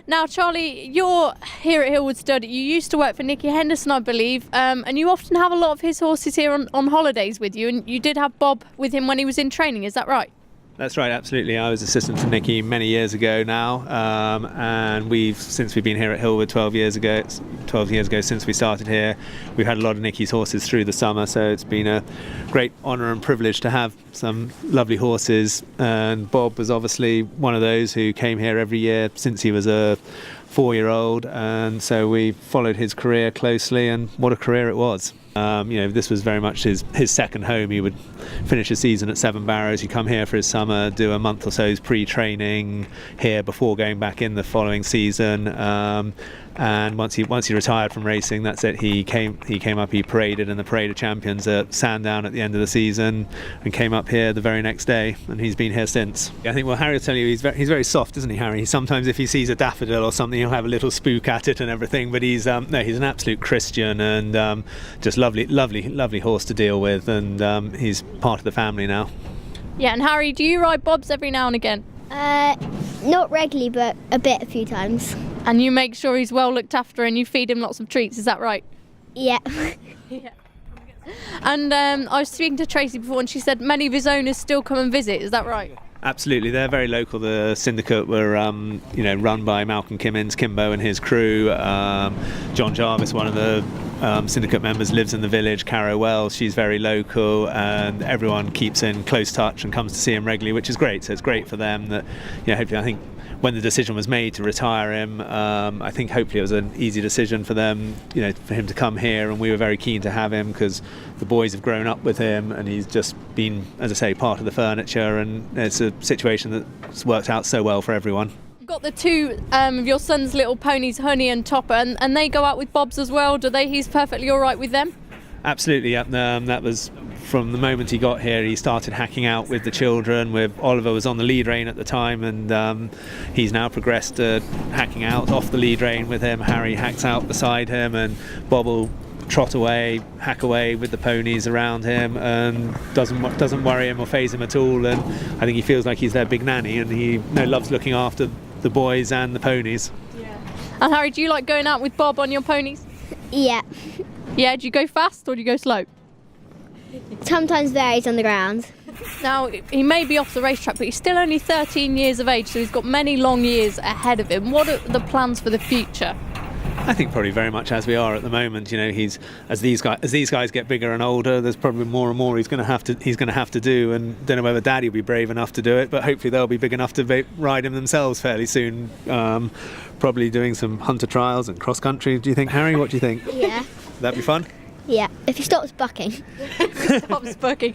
Now, Charlie, you're here at Hillwood Stud. You used to work for Nicky Henderson, I believe, and you often have a lot of his horses here on holidays with you, and you did have Bob with him when he was in training, is that right? That's right, absolutely. I was assistant to Nicky many years ago now, and since we've been here at Hillwood 12 years ago since we started here, we've had a lot of Nicky's horses through the summer, so it's been a great honour and privilege to have some lovely horses. And Bob was obviously one of those who came here every year since he was a 4-year-old, and so we followed his career closely, and what a career it was. This was very much his second home. He would finish a season at Seven Barrows. He'd come here for his summer, do a month or so's pre-training here before going back in the following season. And once he retired from racing, that's it. He came up. He paraded in the Parade of Champions at Sandown at the end of the season, and came up here the very next day. And he's been here since. I think, well, Harry will tell you he's very soft, isn't he, Harry? Sometimes if he sees a daffodil or something, he'll have a little spook at it and everything. But he's an absolute Christian, and just lovely horse to deal with. And he's part of the family now. Yeah, and Harry, do you ride Bobs every now and again? Not regularly, but a few times. And you make sure he's well looked after and you feed him lots of treats, is that right? Yeah. Yeah. And I was speaking to Tracy before and she said many of his owners still come and visit, is that right? Absolutely, they're very local. The syndicate were run by Malcolm Kimmins, Kimbo and his crew. John Jarvis, one of the syndicate members, lives in the village. Caro Wells, she's very local, and everyone keeps in close touch and comes to see him regularly, which is great. So it's great for them that, hopefully, I think when the decision was made to retire him, I think hopefully it was an easy decision for them, for him to come here, and we were very keen to have him because the boys have grown up with him and he's just been, as I say, part of the furniture, and it's a situation that's worked out so well for everyone. You've got the two of your son's little ponies, Honey and Topper, and they go out with Bob's as well, do they? He's perfectly all right with them? Absolutely, yeah. That was from the moment he got here. He started hacking out with the children. Oliver was on the lead rein at the time, and he's now progressed to hacking out off the lead rein with him. Harry hacks out beside him, and Bob will trot away, hack away with the ponies around him, and doesn't worry him or faze him at all. And I think he feels like he's their big nanny, and he loves looking after the boys and the ponies. Yeah. And Harry, do you like going out with Bob on your ponies? Yeah. Yeah, do you go fast or do you go slow? Sometimes varies on the ground. Now, he may be off the racetrack, but he's still only 13 years of age, so he's got many long years ahead of him. What are the plans for the future? I think probably very much as we are at the moment. As these guys get bigger and older, there's probably more and more he's going to have to do, and don't know whether Daddy will be brave enough to do it, but hopefully they'll be big enough to ride him themselves fairly soon. Probably doing some hunter trials and cross country. Do you think, Harry? What do you think? Yeah. That'd be fun? Yeah, if he stops bucking. Stops bucking.